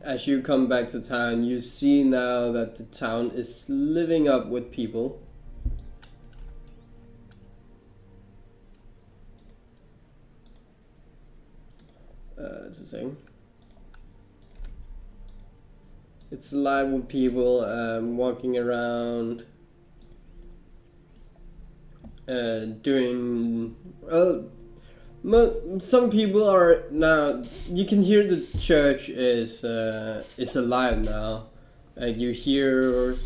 As you come back to town, you see now that the town is living up with people. It's a thing. It's alive with people walking around, doing some people are now. You can hear the church is alive now. You hear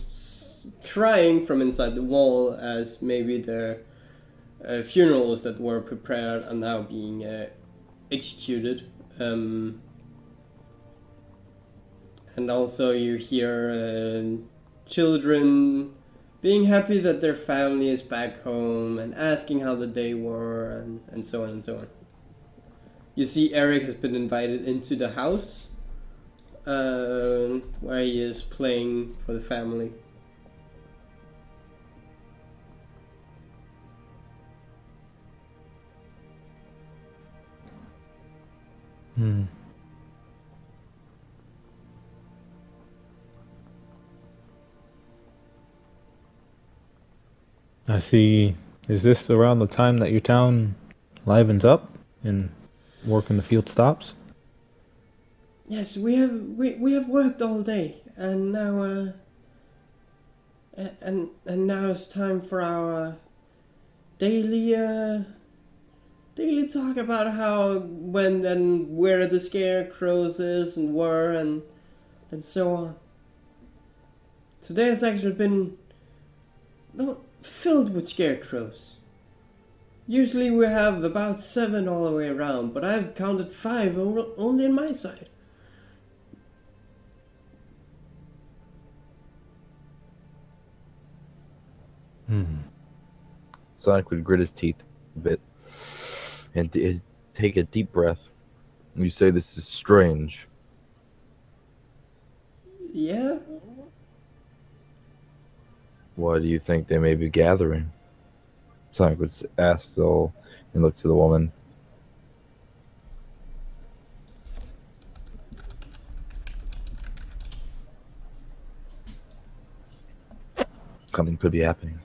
crying from inside the wall as maybe the funerals that were prepared are now being executed. And also you hear children being happy that their family is back home and asking how the day were and so on and so on. You see Eric has been invited into the house where he is playing for the family. I see. Is this around the time that your town livens up and work in the field stops? Yes, we have worked all day, and now and now it's time for our daily talk about how, when, and where the scarecrows is and were and so on. Today has actually been filled with scarecrows. Usually we have about 7 all the way around, but I've counted 5 only on my side. Sonic would grit his teeth a bit and take a deep breath. You say this is strange. Yeah? Why do you think they may be gathering? Sonic would ask Zoll and look to the woman. Something could be happening.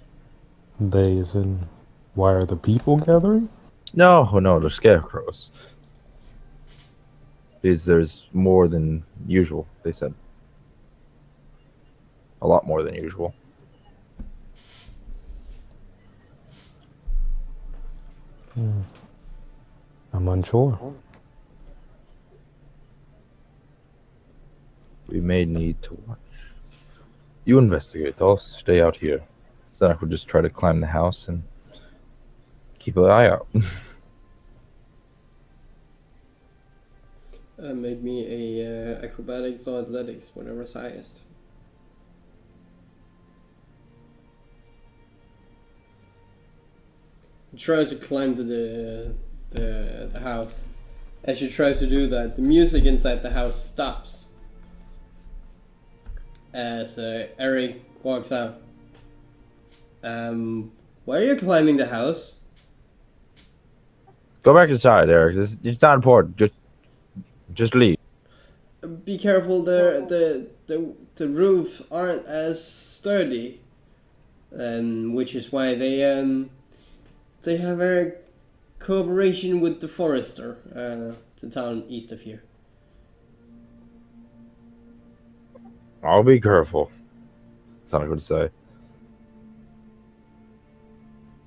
They, as in, why are the people gathering? No, the scarecrows. Because there's more than usual, they said. A lot more than usual. I'm unsure. We may need to watch. You investigate. I'll stay out here. Sonic would just try to climb the house and keep an eye out. Make me a acrobatics or athletics, whatever's highest. Try to climb to the house. As you try to do that, the music inside the house stops. As Eric walks out. Why are you climbing the house? Go back inside, Eric. It's not important. Just leave. Be careful. The roofs aren't as sturdy, which is why they have a cooperation with the forester, the town east of here. I'll be careful, Sonic would say.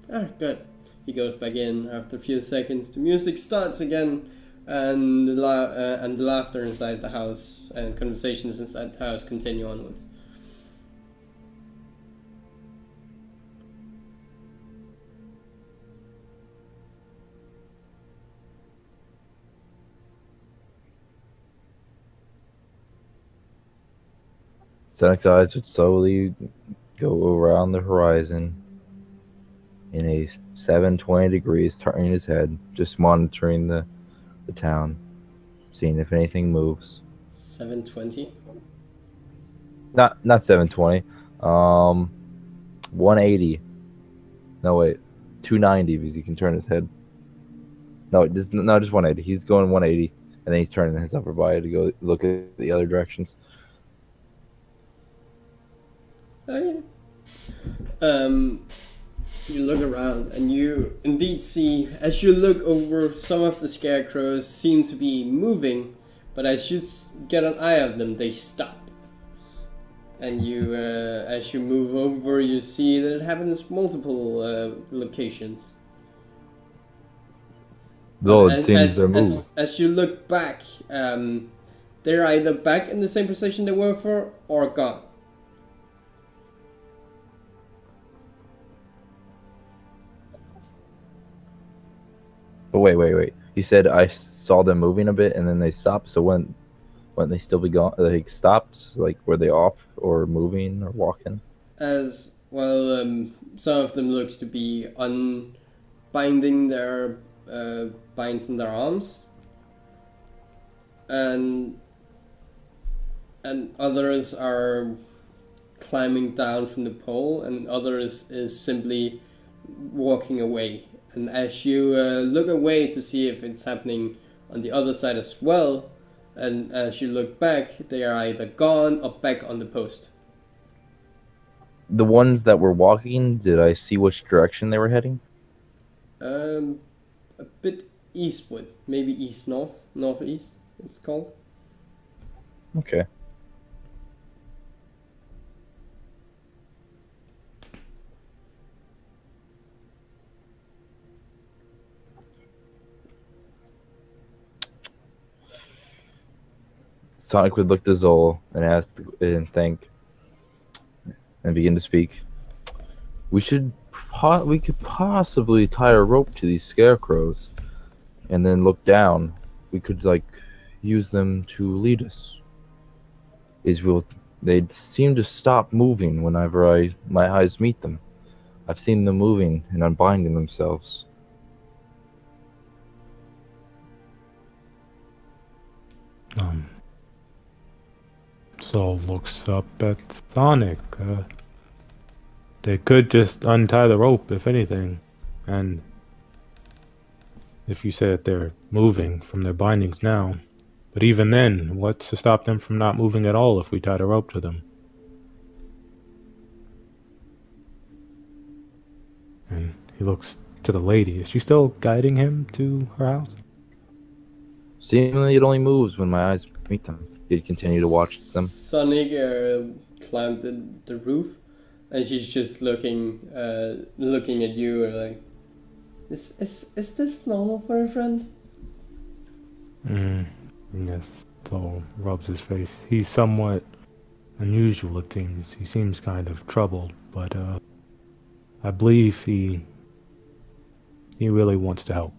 Alright, good. He goes back in after a few seconds. The music starts again, and the laughter inside the house and conversations inside the house continue onwards. Sonic's eyes would slowly go around the horizon in a 720 degrees, turning his head, just monitoring the town, seeing if anything moves. 720? Not 720. 180. No wait, 290 because he can turn his head. No, just 180. He's going 180. And then he's turning his upper body to go look at the other directions. Oh yeah. You look around and you indeed see, as you look over, some of the scarecrows seem to be moving, but as you get an eye on them, they stop. And you, as you move over, you see that it happens multiple locations. Zoll, it seems they're moved. As you look back, they're either back in the same position they were for, or gone. But wait. You said I saw them moving a bit and then they stopped. So when they still be gone? They stopped? Like, were they off or moving or walking? As well, some of them looks to be unbinding their binds in their arms, and others are climbing down from the pole, and others is simply walking away. And as you look away to see if it's happening on the other side as well, and as you look back, they are either gone or back on the post. The ones that were walking, did I see which direction they were heading? A bit eastward, maybe east-north, northeast, it's called. Okay. Sonic would look to Zoll and ask and thank and begin to speak. We could possibly tie a rope to these scarecrows and then look down. We could like use them to lead us. They seem to stop moving whenever my eyes meet them. I've seen them moving and unbinding themselves. Zoll looks up at Sonic. They could just untie the rope, if anything. And if you say that they're moving from their bindings now. But even then, what's to stop them from not moving at all if we tied a rope to them? And he looks to the lady. Is she still guiding him to her house? Seemingly it only moves when my eyes meet them. He'd continue to watch them. Sonic climbed the roof, and she's just looking at you like, is this normal for a friend? Yes. Zoll rubs his face. He's somewhat unusual, it seems. He seems kind of troubled, but I believe he really wants to help.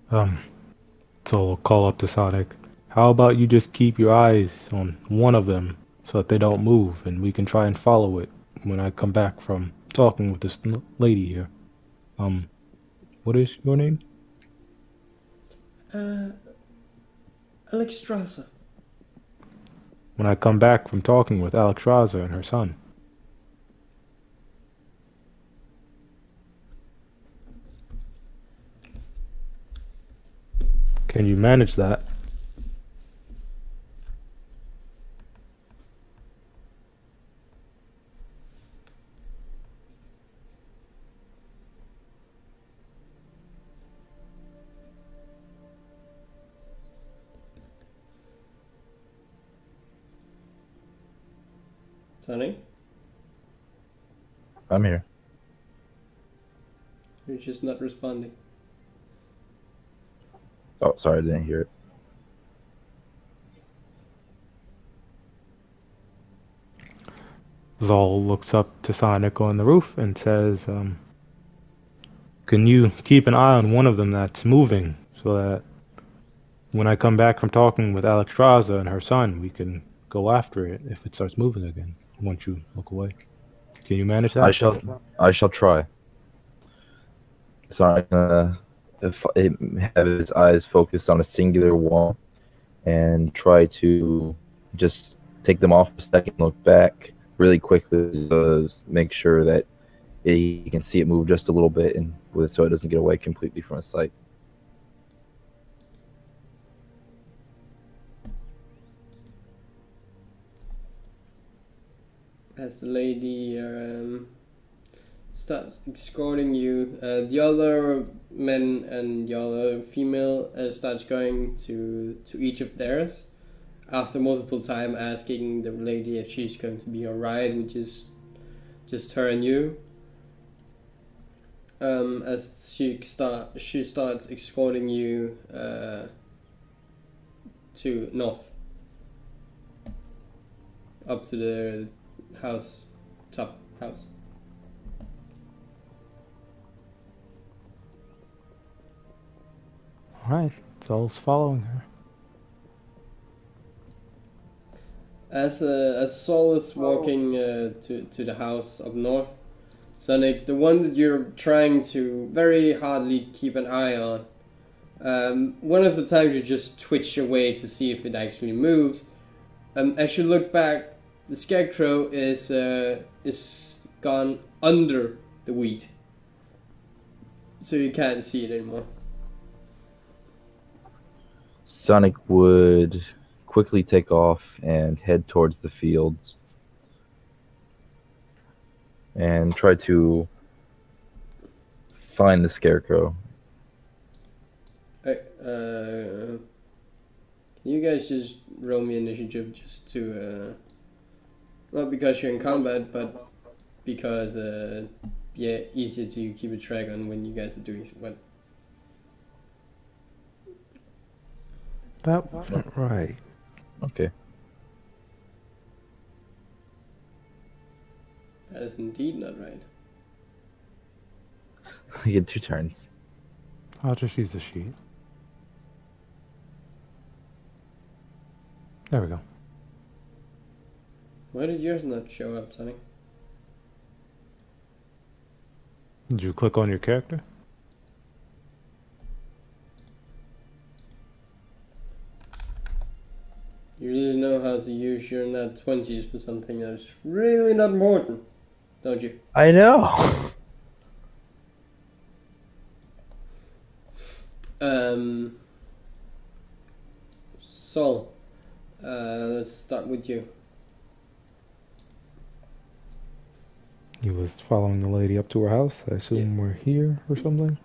So I'll call up to Sonic. How about you just keep your eyes on one of them so that they don't move, and we can try and follow it when I come back from talking with this lady here. What is your name? Alexstrasza. When I come back from talking with Alexstrasza and her son. Can you manage that? Sonny? I'm here. You're just not responding. Oh, sorry, I didn't hear it. Zoll looks up to Sonic on the roof and says, can you keep an eye on one of them that's moving so that when I come back from talking with Alexstrasza and her son, we can go after it if it starts moving again once you look away? Can you manage that? I shall try. Sonic have his eyes focused on a singular wall and try to just take them off a second, look back, really quickly to make sure that he can see it move just a little bit, and with so it doesn't get away completely from his sight. As the lady starts escorting you, the other men and the other female starts going to each of theirs. After multiple time asking the lady if she's going to be alright, which is just her and you. As she starts escorting you to north, up to the top house. Alright, Zoll's following her. As Zoll is walking to the house up north, Sonic, the one that you're trying to very hardly keep an eye on, one of the times you just twitch away to see if it actually moves. As you look back, the scarecrow is gone under the wheat, so you can't see it anymore. Sonic would quickly take off and head towards the fields and try to find the scarecrow. Can you guys just roll me initiative just to not because you're in combat, but because yeah, easier to keep a track on when you guys are doing what. That wasn't right. Okay. That is indeed not right. You get 2 turns. I'll just use the sheet. There we go. Why did yours not show up, Sonny? Did you click on your character? You really know how to use your nat 20s for something that's really not important, don't you? I know. So, let's start with you. He was following the lady up to her house. I assume we're here or something.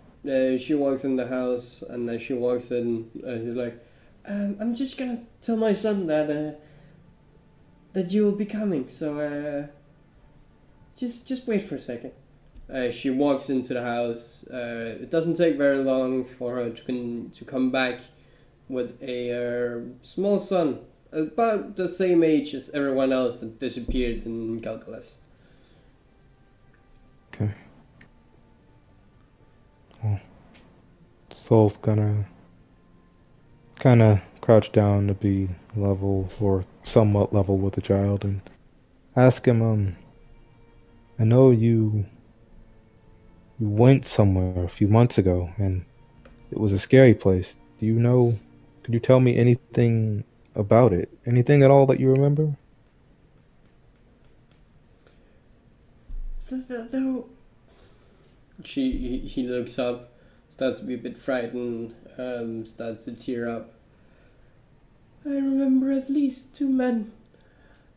She walks in the house, and as she walks in, she's like, I'm just gonna tell my son that you will be coming, so just wait for a second. She walks into the house. It doesn't take very long for her to come back with a small son, about the same age as everyone else that disappeared in Calculus. Okay. Well, Soul's gonna kind of crouch down to be level or somewhat level with the child and ask him, I know you went somewhere a few months ago and it was a scary place. Do you know, could you tell me anything about it? Anything at all that you remember? Though he looks up, starts to be a bit frightened, starts to tear up. I remember at least 2 men.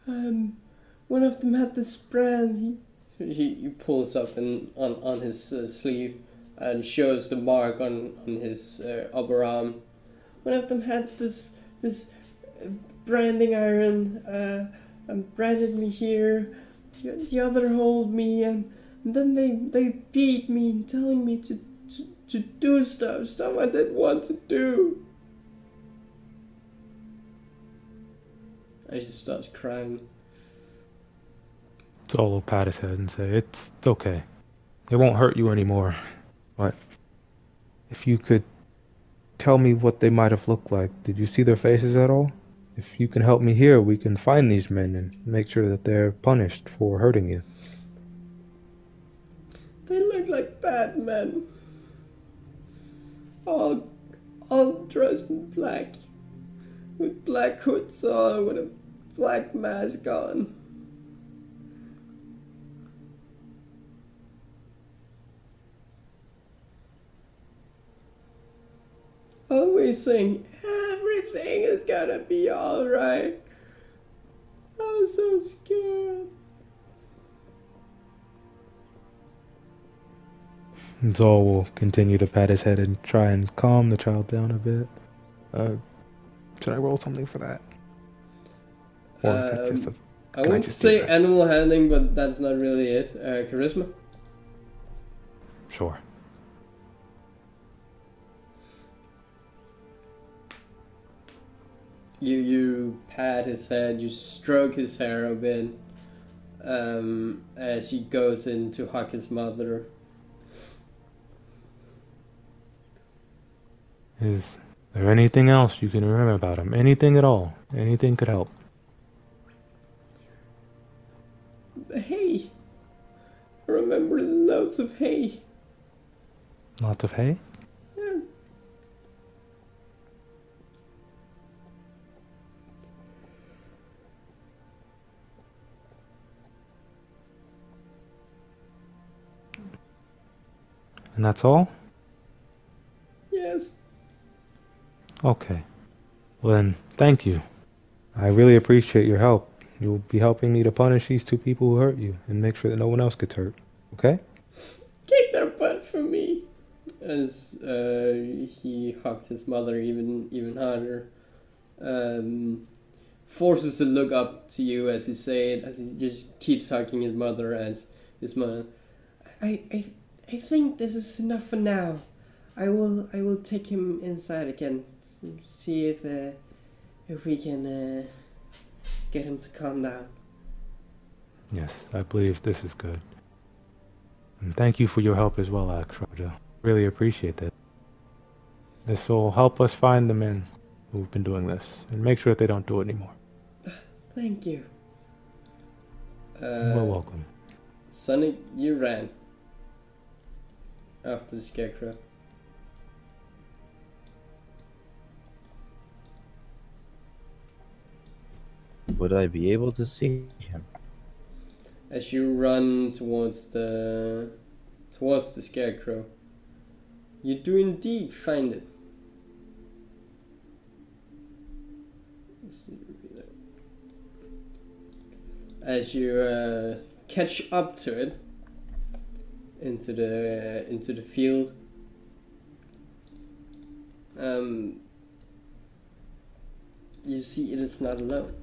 One of them had this brand. He pulls up on his sleeve and shows the mark on his upper arm. One of them had this branding iron and branded me here. The other hold me, and then they beat me, telling me to do stuff I didn't want to do. I just starts crying. Zoll will pat his head and say, it's okay. It won't hurt you anymore. But if you could tell me what they might have looked like. Did you see their faces at all? If you can help me here, we can find these men and make sure that they're punished for hurting you. They look like bad men. All dressed in black. With black hoods on, with a black mask on. always saying everything is gonna be alright. I was so scared. Zoll will continue to pat his head and try and calm the child down a bit. Should I roll something for that? Or is that just a, I won't say animal handling, but that's not really it. Charisma? Sure. You pat his head, you stroke his hair a bit as he goes in to hug his mother. Is there anything else you can remember about him? Anything at all? Anything could help. Hay. I remember loads of hay. Lots of hay? Yeah. And that's all? Yes. Okay. Well then, thank you. I really appreciate your help. You'll be helping me to punish these two people who hurt you and make sure that no one else gets hurt. Okay? Kick their butt for me. As he hugs his mother even harder. Forces to look up to you as he say it, as he just keeps hugging his mother as his mother. I think this is enough for now. I will take him inside again. See if we can get him to calm down. Yes, I believe this is good. And thank you for your help as well, Alexandra. Really appreciate that. This will help us find the men who've been doing this and make sure that they don't do it anymore. Thank you. You're welcome. Sonic, you ran after the scarecrow. Would I be able to see him? As you run towards the scarecrow, you do indeed find it. As you catch up to it into the field, you see it is not alone.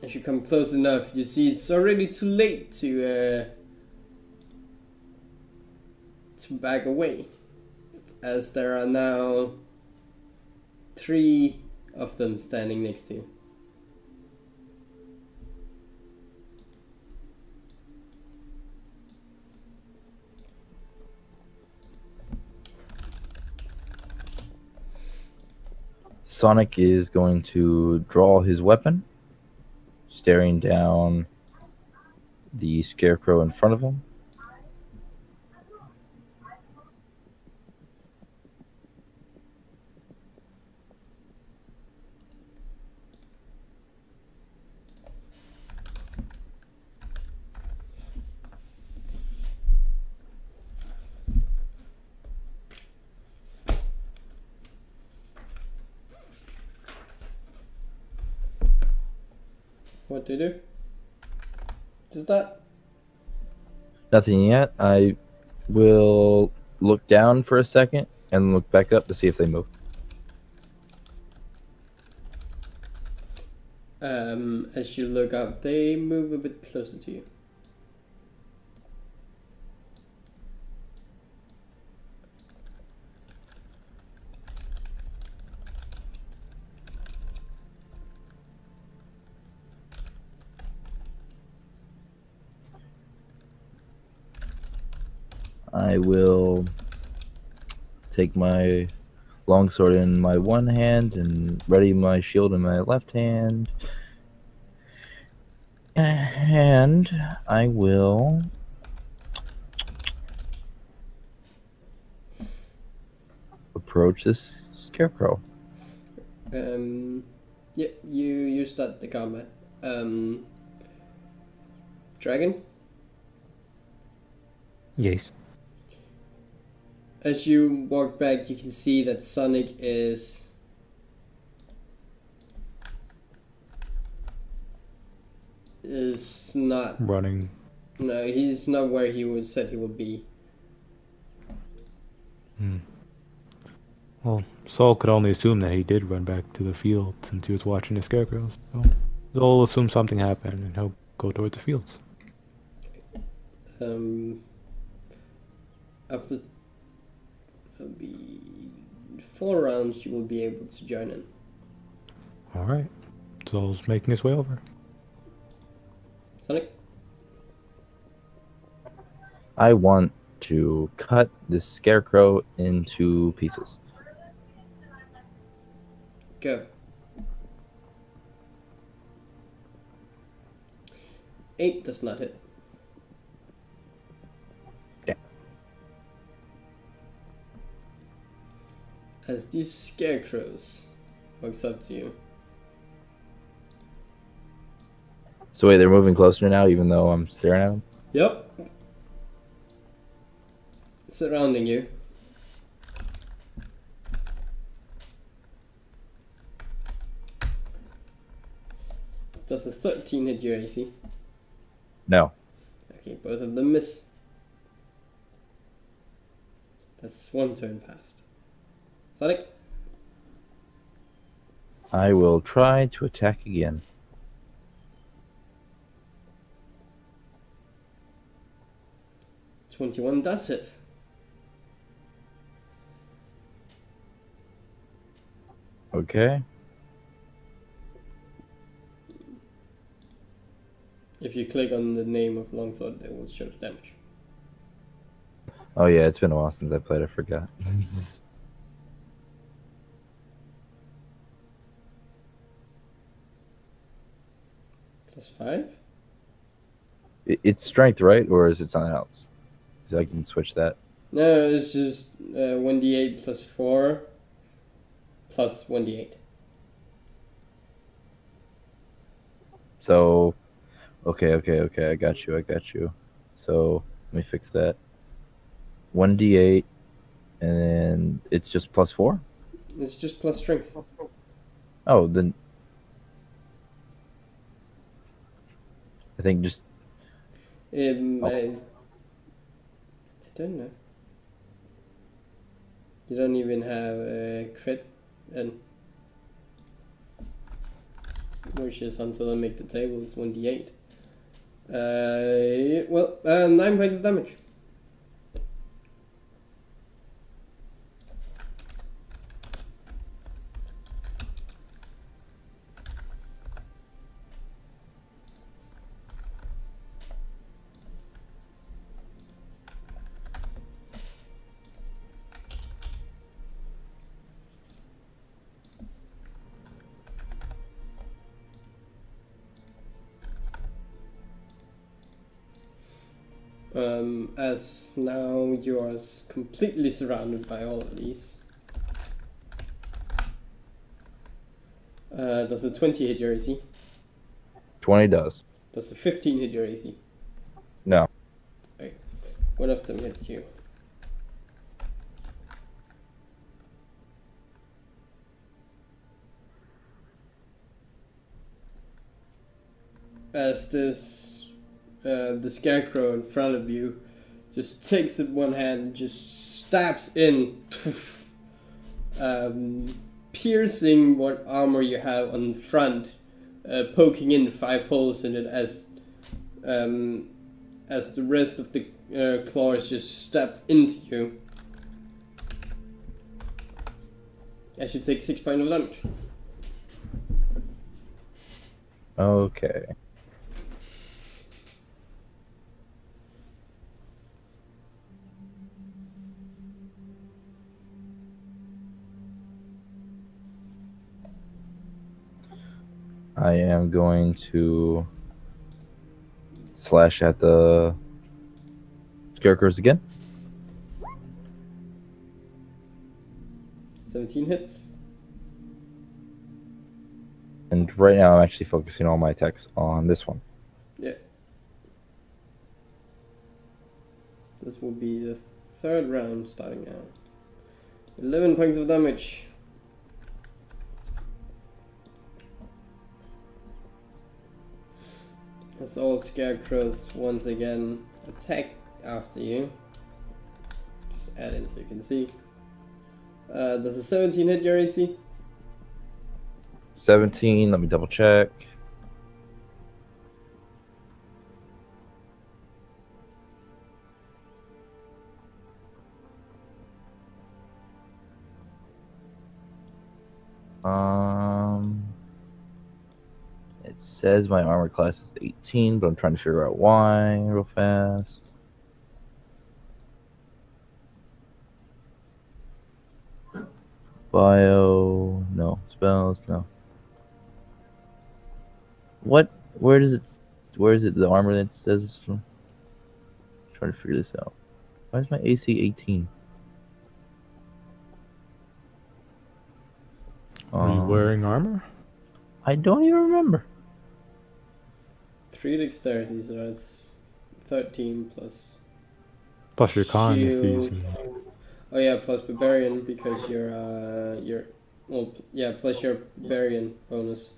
As you come close enough, you see it's already too late to back away, as there are now 3 of them standing next to you. Sonic is going to draw his weapon, staring down the scarecrow in front of him. What do you do? Just that? Nothing yet. I will look down for a second and look back up to see if they move. As you look up, they move a bit closer to you. I will take my longsword in my one hand and ready my shield in my left hand. And I will approach this scarecrow. Yeah, you start the combat. Dragon? Yes. As you walk back, you can see that Sonic is not Running. No, he's not where he would said he would be. Well, Saul could only assume that he did run back to the field since he was watching the scarecrows. So Zoll assumes something happened and he'll go towards the fields. After it'll be 4 rounds, you will be able to join in. Alright. Zoll's making his way over. Sonic? I want to cut this scarecrow into pieces. Go. 8 does not hit. Yeah. As these scarecrows walks up to you. So wait, they're moving closer now, even though I'm staring at them? Yep. Surrounding you. Does a 13 hit your AC? No. Okay, both of them miss. That's 1 turn passed. Sonic? I will try to attack again. $21 does hit. Okay. If you click on the name of longsword, it will show the damage. Oh yeah, it's been a while since I played, I forgot. +5? It's strength, right? Or is it something else? Because I can switch that. No, it's just 1d8 plus 4 plus 1d8. So, okay, I got you. So, let me fix that. 1d8, and then it's just +4? It's just plus strength. Oh, then I think just... I don't know. You don't even have a crit, and which is until I make the table, it's 1d8. 9 points of damage. As now you are completely surrounded by all of these. Does a 20 hit your AC? 20 does. Does a 15 hit your AC? No. Okay. One of them hits you. As the scarecrow in front of you just takes it one hand and just stabs in, piercing what armor you have on front, poking in 5 holes in it as the rest of the claws just stabs into you. As you take 6 points of damage. Okay. I am going to slash at the scarecrows again. 17 hits. And right now I'm actually focusing all my attacks on this one. Yeah. This will be the third round starting now. 11 points of damage. As all scarecrows once again attack after you. Just add it so you can see. Does a 17 hit your AC? 17. Let me double check. It says my armor class is 18, but I'm trying to figure out why real fast. Bio, no. Spells, no. What? Where is it the armor that says it's from? Trying to figure this out. Why is my AC 18? Are you wearing armor? I don't even remember. 3 dexterity, so that's 13 plus. Plus your con if you're shield. using. Oh yeah, plus barbarian because you're well yeah, plus your barbarian bonus.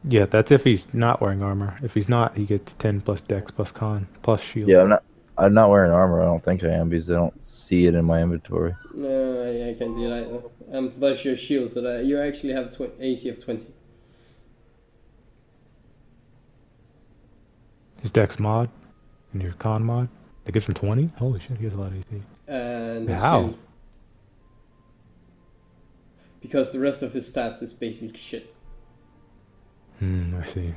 Yeah, that's if he's not wearing armor. If he's not, he gets 10 plus dex plus con plus shield. Yeah, I'm not wearing armor. I don't think I am because I don't see it in my inventory. No, I can't see it either. Plus your shield, so that you actually have AC of 20. His dex mod and your con mod. That gives him 20? Holy shit, he has a lot of AC. And the How? shield. Because the rest of his stats is basically shit. I see.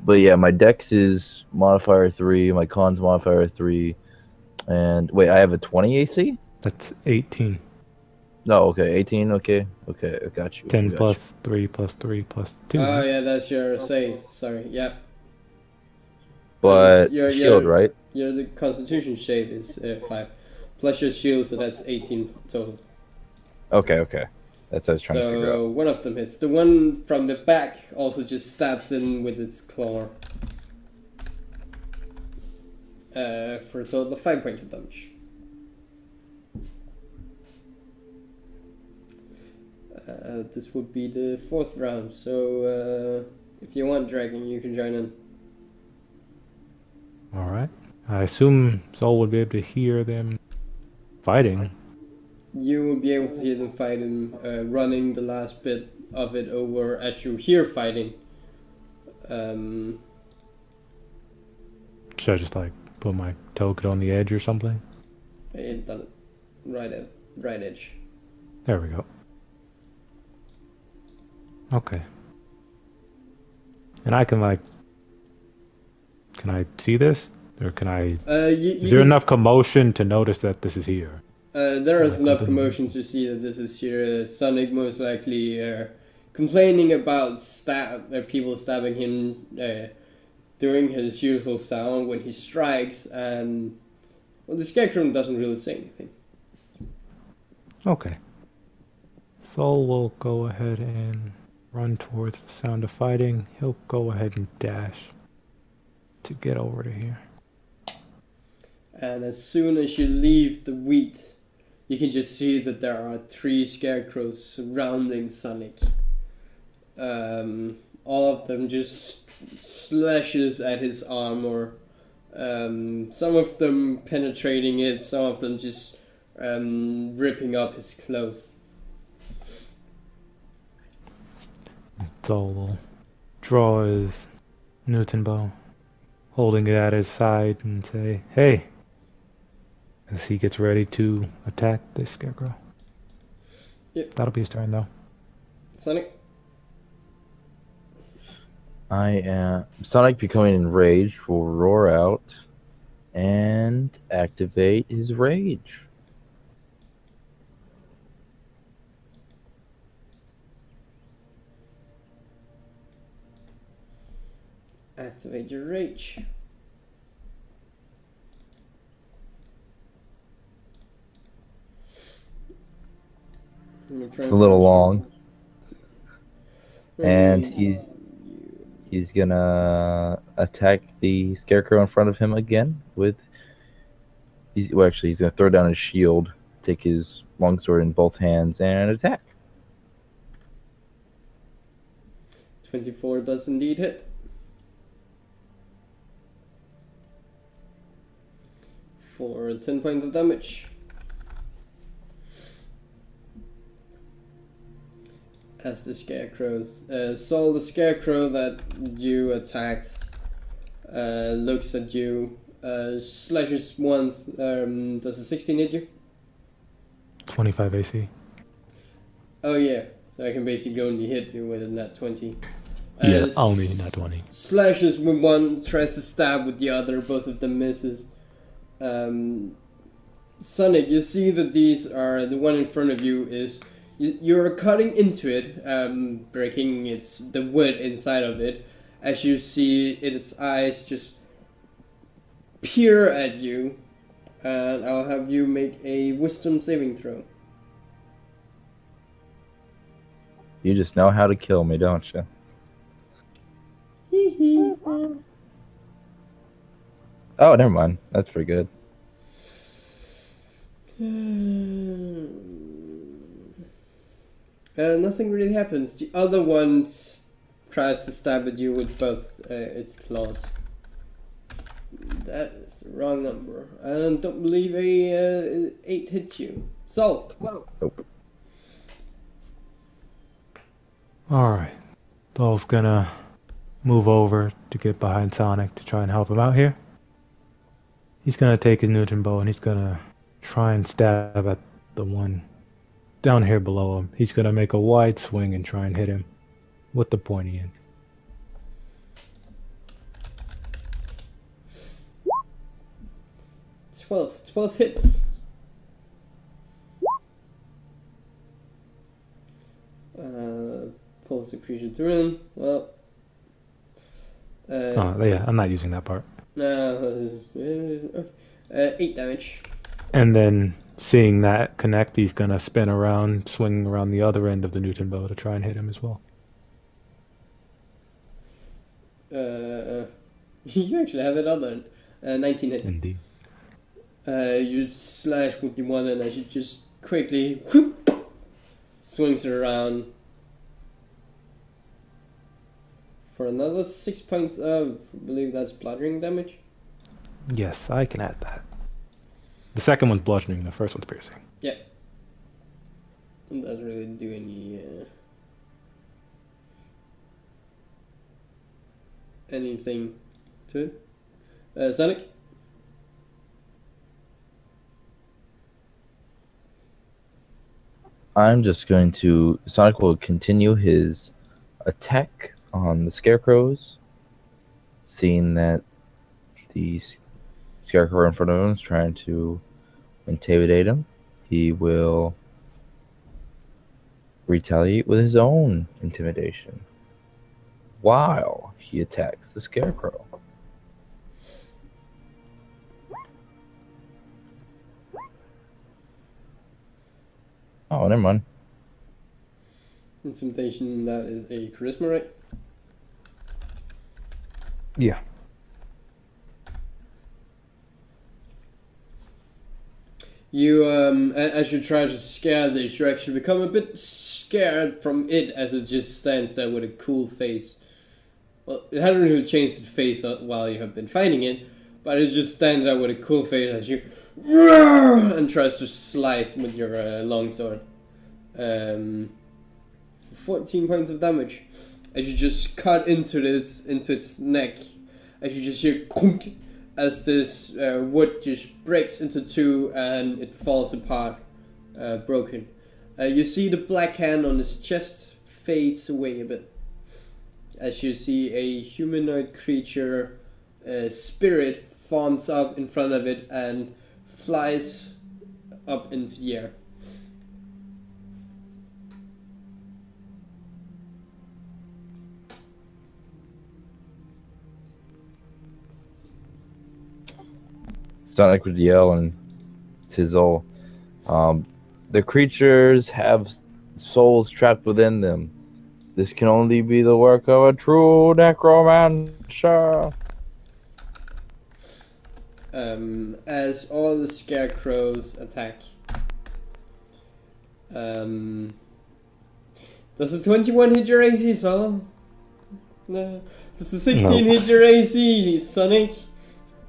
But yeah, my dex is modifier 3, my con's modifier 3, and wait, I have a 20 AC? That's 18. No, okay, 18, okay, I got you. 10 got plus 3 plus 3 plus 2. Oh yeah, that's your save. Sorry, yeah. you. But Your shield, right? The constitution shape is 5. Plus your shield, so that's 18 total. Okay. That's what I was trying to figure So out. one of them hits. The one from the back also just stabs in with its claw. For a total of 5 points of damage. This would be the 4th round, so if you want Dragon, you can join in. Alright. I assume Zoll would be able to hear them fighting. You will be able to hear them fighting, running the last bit of it over as you hear fighting. Should I just like put my token on the edge or something? It done it. Right edge. There we go. Okay. And I can like... Can I see this? Or can I... is there enough commotion to notice that this is here? There is enough commotion to see that this is here. Sonic most likely complaining about people stabbing him during his usual sound when he strikes, and well, the Scarecrow doesn't really say anything. Okay. Zoll will go ahead and run towards the sound of fighting. He'll go ahead and dash to get over to here. And as soon as you leave the wheat, you can just see that there are 3 scarecrows surrounding Sonic. All of them just slashes at his armor. Some of them penetrating it, some of them just ripping up his clothes. Zoll will draw his Newton bow, holding it at his side, and say, "Hey," as he gets ready to attack this scarecrow. Yep. That'll be his turn, though. Sonic? Sonic, becoming enraged, will roar out and activate his rage. Activate your rage. It's a little long. And he's gonna attack the scarecrow in front of him again with Well, actually, he's going to throw down his shield, take his longsword in both hands, and attack. 24 does indeed hit. For 10 points of damage. As the scarecrows, Zoll, the scarecrow that you attacked, looks at you, slashes once. Does a 16 hit you? 25 AC. Oh yeah, so I can basically only hit you with a nat 20. Yeah, only nat 20. Slashes with one, tries to stab with the other, both of them misses. Sonic, you see that these are, the one in front of you is, you're cutting into it, breaking the wood inside of it, as you see its eyes just peer at you, and I'll have you make a wisdom saving throw. You just know how to kill me, don't you? Oh, never mind. That's pretty good. Nothing really happens. The other one tries to stab at you with both its claws. That is the wrong number. I don't believe a 8 hits you. So, Nope. Alright. Zoll's gonna move over to get behind Sonic to try and help him out here. He's gonna take his Newton bow and he's gonna try and stab at the one down here below him. He's gonna make a wide swing and try and hit him with the pointy end. Twelve hits. Pulls the creature through. Well. Oh yeah, I'm not using that part. No. 8 damage. And then seeing that connect, he's gonna spin around, swing around the other end of the Newton bow to try and hit him as well. You actually have it other 19 hits. Indeed. You slash with the one and as you just quickly whoop, swings it around for another 6 points of, I believe that's bludgeoning damage. Yes, I can add that. The second one's bludgeoning, the first one's piercing. Yeah. It doesn't really do any anything to it. Sonic? I'm just going to... Sonic will continue his attack on the scarecrows, seeing that the scarecrow in front of him is trying to intimidate him. He will retaliate with his own intimidation while he attacks the scarecrow. Oh, never mind. Intimidation, that is a charisma, right? Yeah. You, as you try to scare this, you actually become a bit scared from it as it just stands there with a cool face. Well, it hasn't really changed its face while you have been fighting it, but it just stands there with a cool face as you and tries to slice with your longsword. 14 points of damage as you just cut into its neck, as you just hear as this wood just breaks into two and it falls apart, broken. You see the black hand on his chest fades away a bit as you see a humanoid creature spirit forms up in front of it and flies up into the air. Sonic would yell and to Zoll, the creatures have souls trapped within them. This can only be the work of a true necromancer. as all the scarecrows attack. Does a 21 hit your AC, Zoll? No. Does a 16 hit your AC, Sonic?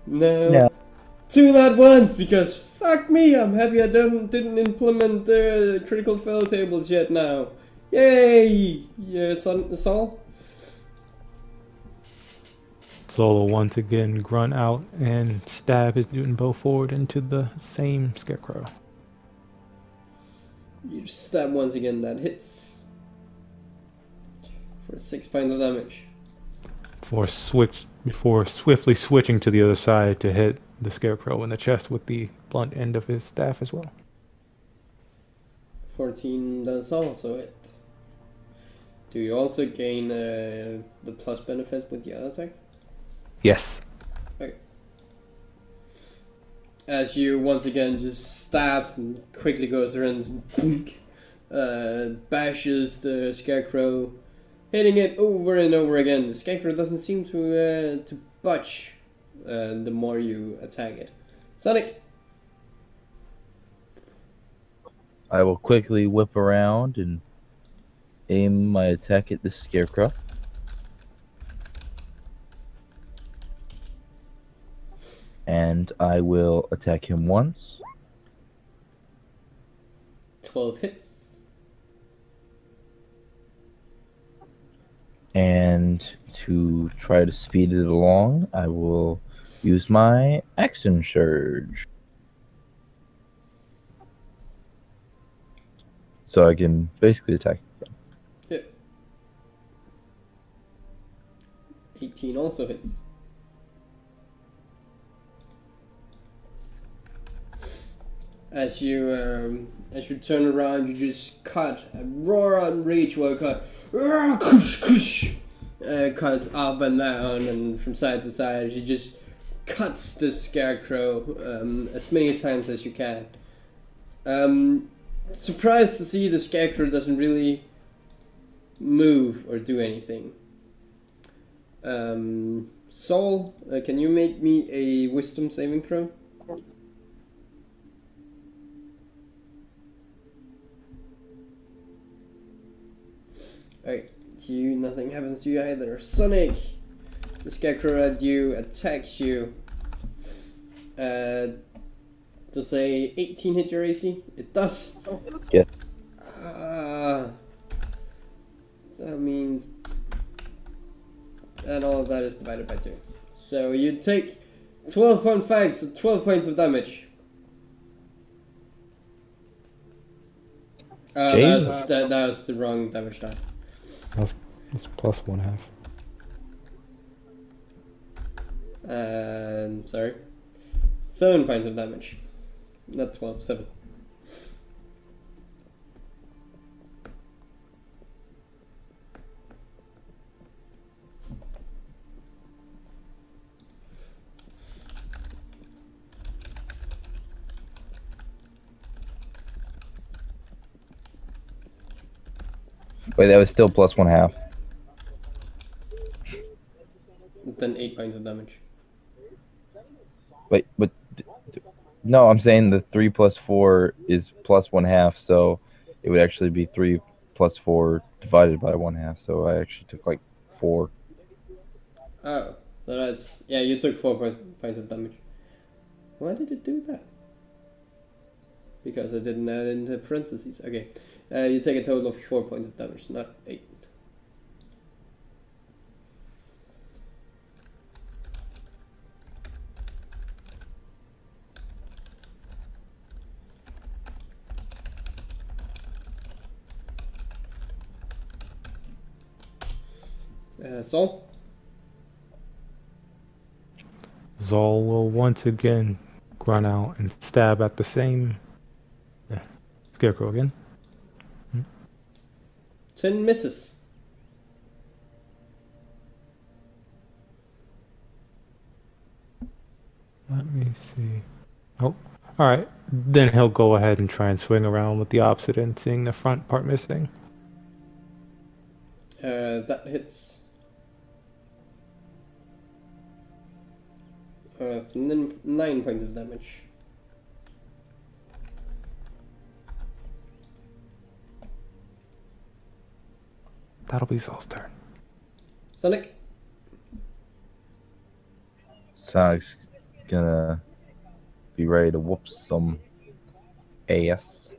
No. No. 2 not once, because fuck me, I'm happy I didn't implement the critical fail tables yet now. Yay! Yeah, Zoll? Zoll will once again grunt out and stab his mutant bow forward into the same scarecrow. You stab once again, that hits. For 6 points of damage. Before swiftly switching to the other side to hit the scarecrow in the chest with the blunt end of his staff as well. 14 does also hit. Do you also gain the plus benefit with the other attack? Yes. Okay. As you once again just stabs and quickly goes around and bashes the scarecrow, hitting it over and over again. The scarecrow doesn't seem to budge the more you attack it. Sonic! I will quickly whip around and aim my attack at the scarecrow. And I will attack him once. 12 hits. And to try to speed it along, I will use my action surge. So I can basically attack them. Yeah. 18 also hits. As you turn around, you just cut and roar out in rage while cut. Cuts up and down and from side to side. You just cuts the scarecrow as many times as you can. Surprised to see the scarecrow doesn't really move or do anything. Zoll, can you make me a wisdom saving throw? Alright, to you, nothing happens to you either. Sonic! The scarecrow at you attacks you. Does a 18 hit your AC? It does! Yeah. That means... And all of that is divided by 2. So you take 12.5, so 12 points of damage. That was the wrong damage die. That's plus 1/2. Sorry. 7 points of damage. Not 12, 7. Wait, that was still plus 1/2. Then 8 points of damage. Wait, but no, I'm saying the 3 plus 4 is plus 1/2, so it would actually be 3 plus 4 divided by 1/2. So I actually took like 4. Oh, so that's... Yeah, you took 4 points of damage. Why did it do that? Because I didn't add in the parentheses. Okay. You take a total of 4 points of damage, not 8. Zoll? Zoll will once again grunt out and stab at the same scarecrow again. 10 misses. Let me see. Oh, alright. Then he'll go ahead and try and swing around with the opposite end, seeing the front part missing. That hits. of 9 points of damage. That'll be Zoll's turn. Sonic? Sonic's gonna be ready to whoop some ass.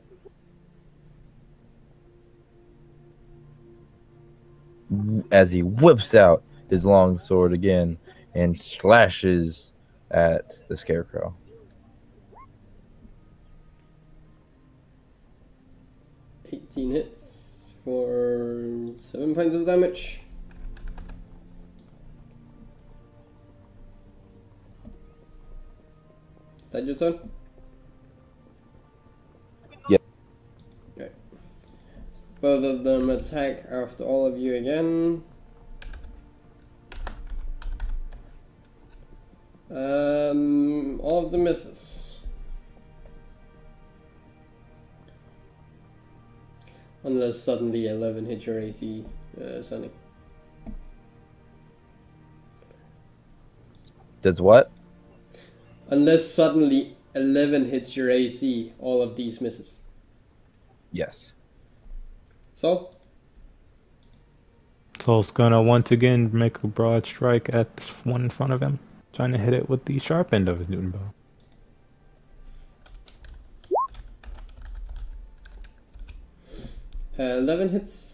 As he whips out his long sword again and slashes at the scarecrow. $18 hits for 7 points of damage. Is that your turn? Yep. Okay. Both of them attack after all of you again. All of them misses. Unless suddenly 11 hits your AC, Sonic. Does what? Unless suddenly 11 hits your AC, all of these misses. Yes. So? Zoll's gonna once again make a broad strike at this one in front of him, trying to hit it with the sharp end of his Newton bow. 11 hits.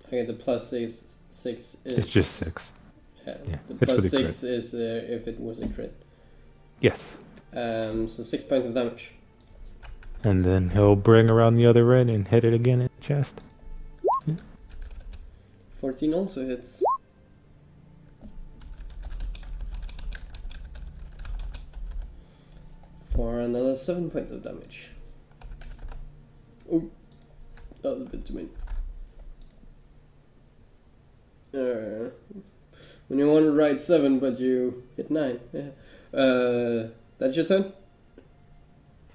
Okay, the plus 6 is... It's just 6. Yeah, Yeah, the it's for plus the 6 crit. is if it was a crit. Yes. So 6 points of damage. And then he'll bring around the other end and hit it again in the chest. 14 also hits. For another 7 points of damage. Oh, that was a bit too many. When you want to write 7, but you hit 9. Yeah. That's your turn?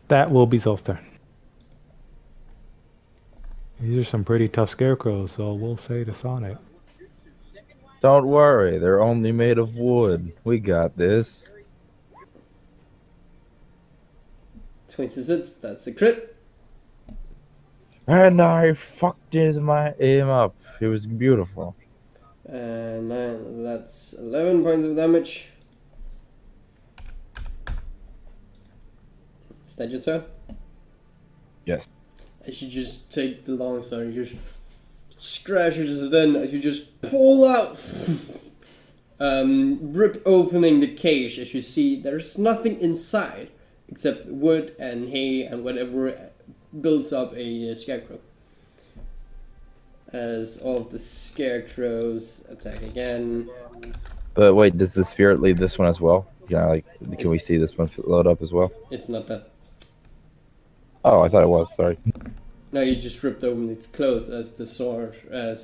That will be Zoll's turn. These are some pretty tough scarecrows, so we'll say to Sonic. Don't worry, they're only made of wood. We got this. 26, that's a crit. And I fucked him up. It was beautiful. And 9, that's 11 points of damage. Is that your turn? Yes. As you just take the long sword and just scratches it in as you just pull out, rip opening the cage as you see there's nothing inside except wood and hay and whatever builds up a scarecrow. As all of the scarecrows attack again. But wait, does the spirit lead this one as well? Can we see this one load up as well? It's not that. Oh, I thought it was. Sorry. No, you just ripped open its clothes as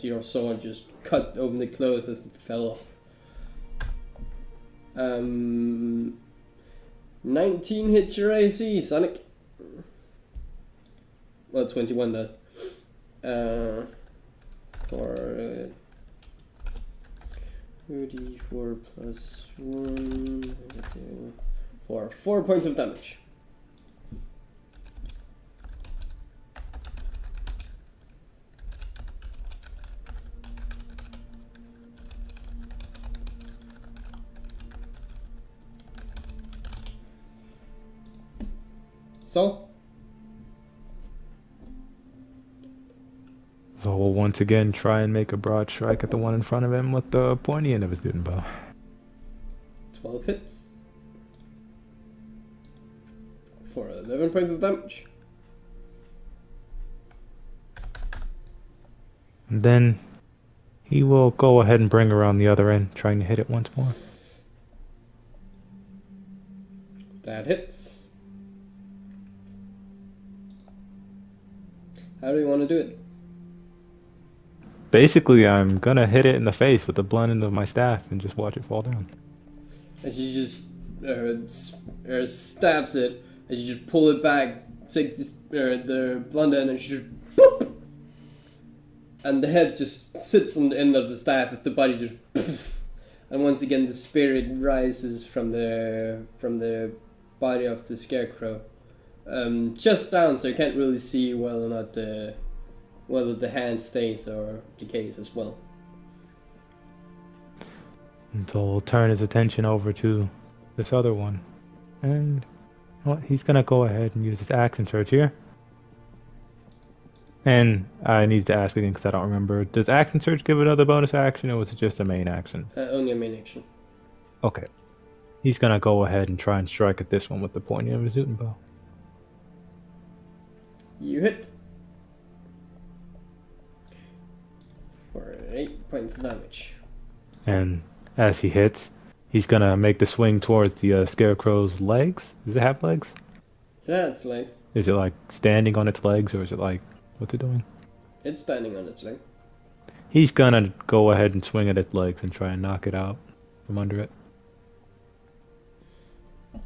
your sword just cut open the clothes as it fell off. 19 hits your AC, Sonic. Well, 21 does. For 2d4 plus 1, for 4 points of damage. So Zoll will once again try and make a broad strike at the one in front of him with the pointy end of his Newton bow. 12 hits for 11 points of damage. And then he will go ahead and bring around the other end, trying to hit it once more. That hits. How do you want to do it? Basically, I'm gonna hit it in the face with the blunt end of my staff and just watch it fall down. As you just stabs it, as you just pull it back, take this, the blunt end and you just boop! and the head just sits on the end of the staff. The body just, and once again the spirit rises from the body of the scarecrow, just down, so you can't really see whether or not whether the hand stays or decays as well. And so we'll turn his attention over to this other one, and well, he's gonna go ahead and use his action surge here. And I need to ask again because I don't remember. Does action surge give another bonus action, or was it just a main action? Only a main action. Okay. He's gonna go ahead and try and strike at this one with the pointy of his Newton bow. You hit for 8 points of damage. And as he hits, he's gonna make the swing towards the scarecrow's legs. Does it have legs? It has legs. Is it like standing on its legs, or is it like, what's it doing? It's standing on its leg. He's gonna go ahead and swing at its legs and try and knock it out from under it.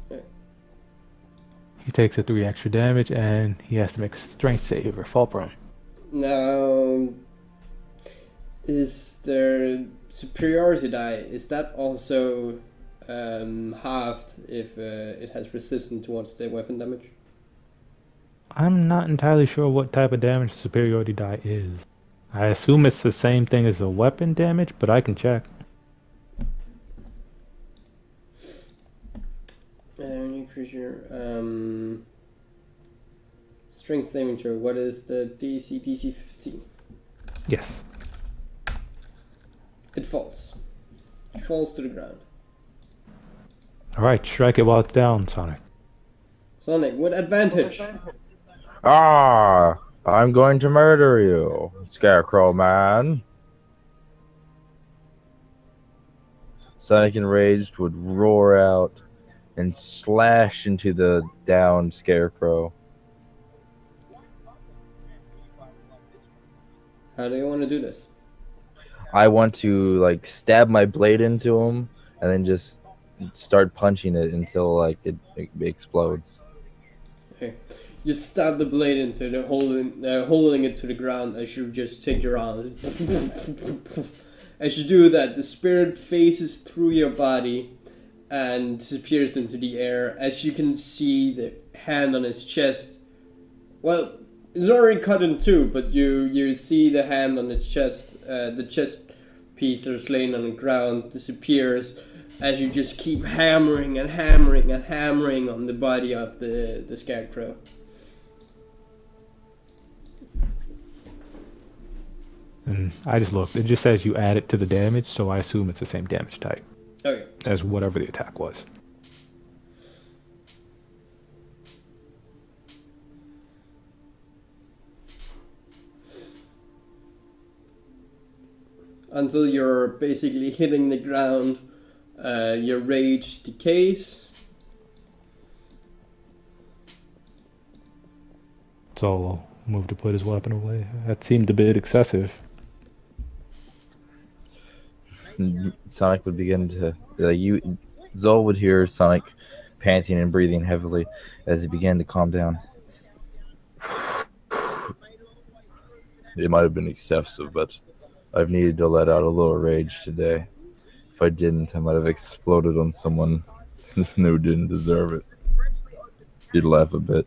Okay. He takes a 3 extra damage, and he has to make a strength save or fall prone. Now, is there superiority die? Is that also halved if it has resistance towards the weapon damage? I'm not entirely sure what type of damage superiority die is. I assume it's the same thing as the weapon damage, but I can check. New creature. Strength saving throw. What is the DC? DC 15. Yes. It falls. It falls to the ground. Alright, strike it while it's down, Sonic. Sonic, with advantage. Ah, I'm going to murder you, Scarecrow Man. Sonic, enraged, would roar out and slash into the downed Scarecrow. How do you want to do this? I want to like stab my blade into him and then just start punching it until like it explodes. Okay. You stab the blade into it, holding it to the ground as you just take your arms. As you do that, the spirit phases through your body and disappears into the air. As you can see the hand on his chest. Well, it's already cut in two, but you see the hand on his chest, the chest piece that's laying on the ground disappears as you just keep hammering and hammering and hammering on the body of the scarecrow. And I just looked. It just says you add it to the damage, so I assume it's the same damage type. Okay. As whatever the attack was. Until you're basically hitting the ground, your rage decays. So I'll move to put his weapon away. That seemed a bit excessive. Sonic would begin to Zoll would hear Sonic panting and breathing heavily as he began to calm down. It might have been excessive, but I've needed to let out a little rage today. If I didn't, I might have exploded on someone who didn't deserve it. You'd laugh a bit.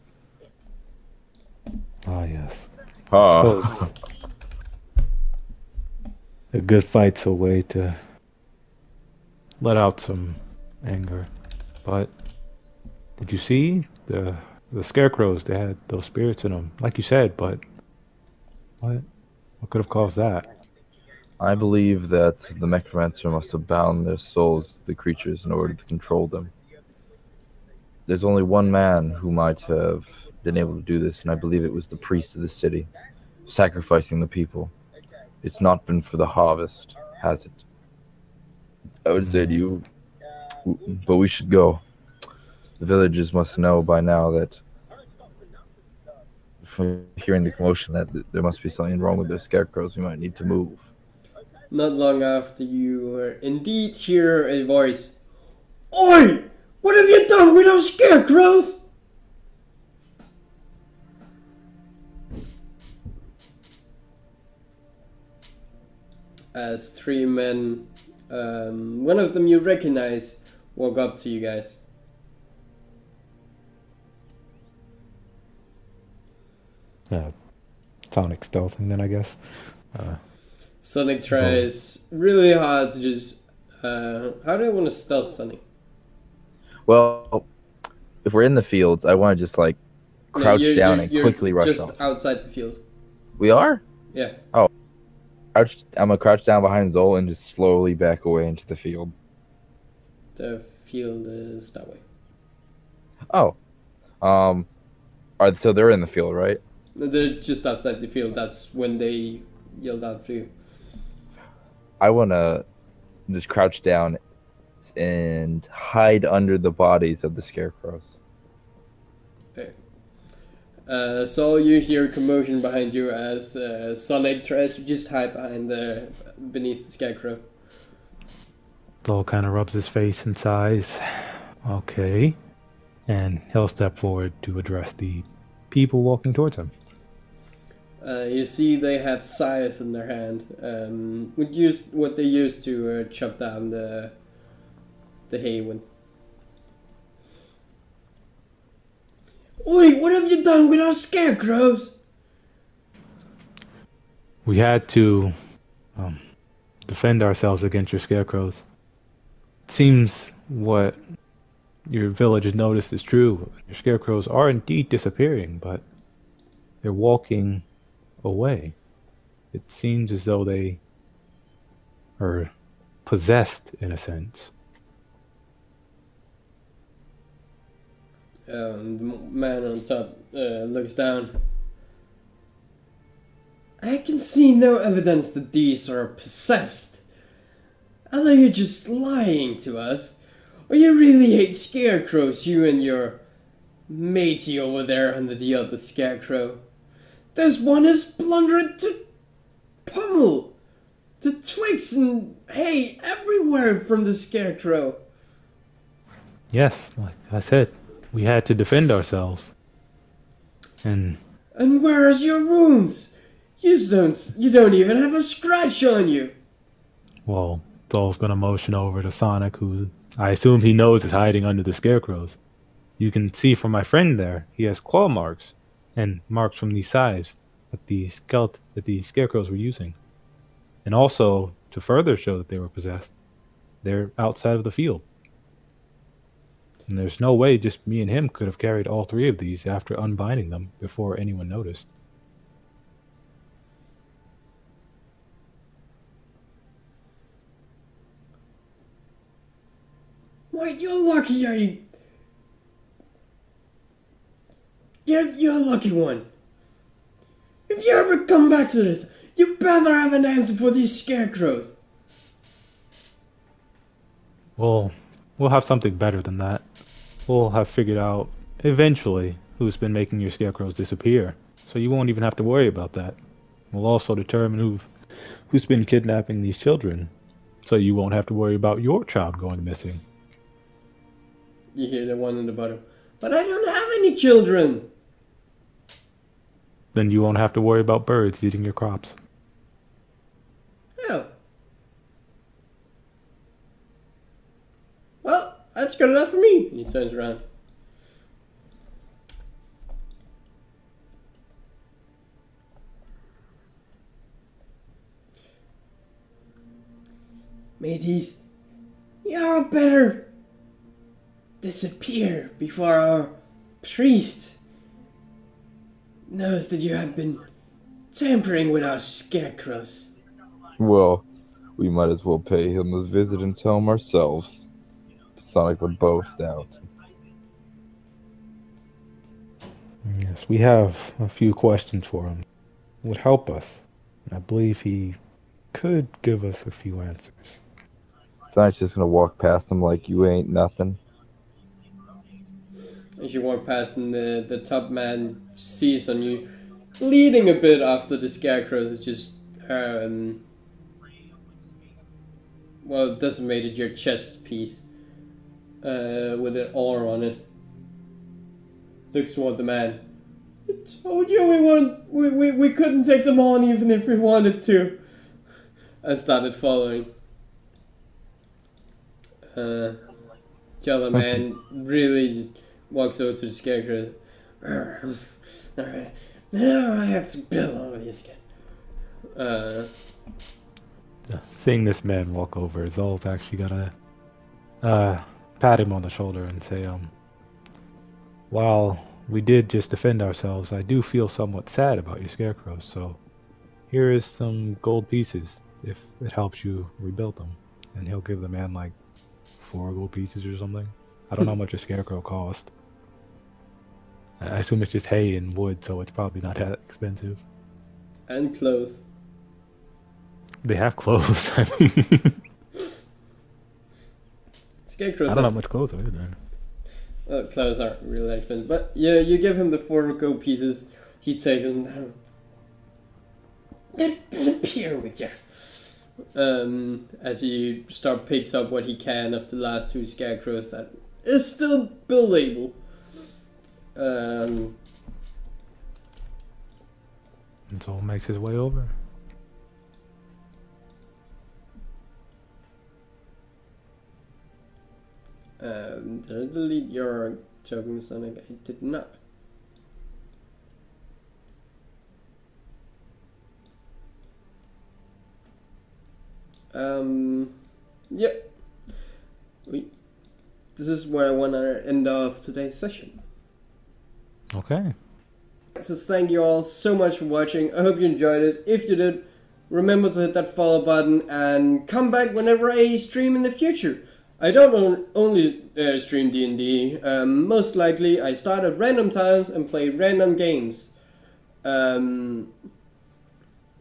Ah, yes. Ah. A good fight's a way to let out some anger. But did you see the scarecrows? They had those spirits in them, like you said. But what could have caused that? I believe that the necromancer must have bound their souls to the creatures in order to control them. There's only one man who might have been able to do this, and I believe it was the priest of the city, sacrificing the people. It's not been for the harvest, has it? I would say to you, but we should go. The villagers must know by now that, from hearing the commotion, that there must be something wrong with their scarecrows. We might need to move. Not long after you indeed hear a voice. Oi! What have you done with those scarecrows? as three men, one of them you recognize, walk up to you guys. Sonic stealthing then, I guess. Sonic tries really hard to just... how do I want to stealth Sonic? Well, if we're in the fields, I want to just like crouch down and quickly rush just off. outside the field. We are? Yeah. Oh. I'm going to crouch down behind Zoll and just slowly back away into the field. The field is that way. Oh. So they're in the field, right? They're just outside the field. That's when they yelled out for you. I want to just crouch down and hide under the bodies of the scarecrows. Okay. So you hear commotion behind you as Sonic tries to just hide beneath the scarecrow. Zoll kind of rubs his face and sighs. Okay. And he'll step forward to address the people walking towards him. You see they have scythe in their hand. What they use to chop down the hay with. Oi, what have you done with our scarecrows? We had to defend ourselves against your scarecrows. It seems what your village has noticed is true. Your scarecrows are indeed disappearing, but they're walking away. It seems as though they are possessed in a sense. The man on top looks down. I can see no evidence that these are possessed. Either you're just lying to us, or you really hate scarecrows, you and your matey over there under the other scarecrow. This one is blundered to pummel the twigs and hay everywhere from the scarecrow. Yes, like I said, we had to defend ourselves. And where's your wounds? You don't even have a scratch on you. Well, Zoll's gonna motion over to Sonic, who I assume he knows is hiding under the scarecrows. You can see from my friend there, he has claw marks and marks from these scythes that the scarecrows were using. And also, to further show that they were possessed, they're outside of the field. And there's no way just me and him could have carried all three of these after unbinding them before anyone noticed. Wait, you're lucky, are you? You're a lucky one. If you ever come back to this, you better have an answer for these scarecrows. Well, we'll have something better than that. We'll have figured out, eventually, who's been making your scarecrows disappear. So you won't even have to worry about that. We'll also determine who's been kidnapping these children. So you won't have to worry about your child going missing. You hear the one in the bottom. But I don't have any children. Then you won't have to worry about birds eating your crops. Oh. Well, that's good enough for me. And he turns around. Mateys, you better disappear before our priest knows that you have been tampering with our scarecrows. Well, we might as well pay him a visit and tell him ourselves. Sonic would boast out. Yes, we have a few questions for him. It would help us. I believe he could give us a few answers. Sonic's just gonna walk past him like you ain't nothing. As you walk past him, the top man sees on you, leading a bit after the scarecrows. It's just, well, decimated your chest piece with an R on it. Looks toward the man. I told you we couldn't take them on even if we wanted to. and started following. The other man really just walks over to the scarecrow. Alright, now I have to build all these again. Seeing this man walk over, Zoll's actually gotta pat him on the shoulder and say, while we did just defend ourselves, I do feel somewhat sad about your scarecrows, so here is some gold pieces if it helps you rebuild them. And he'll give the man like 4 gold pieces or something. I don't know how much a scarecrow cost. I assume it's just hay and wood, so it's probably not that expensive. And clothes. They have clothes. I mean, Scarecrows. I don't know how much clothes are there. Well, clothes aren't really expensive, but yeah, you give him the 4 gold pieces, he takes them down. Disappear with you. As he picks up what he can of the last 2 scarecrows that is still buildable. And so makes his way over. Did I delete your token, Sonic? I did not. Yeah. This is where I want to end off today's session. Okay. So thank you all so much for watching. I hope you enjoyed it. If you did, remember to hit that follow button and come back whenever I stream in the future. I don't only stream D&D. Most likely I start at random times and play random games.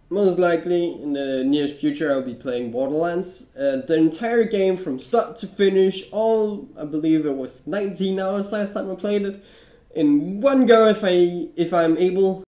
Most likely in the near future I'll be playing Borderlands. The entire game from start to finish, I believe it was 19 hours last time I played it, in one go if I'm able.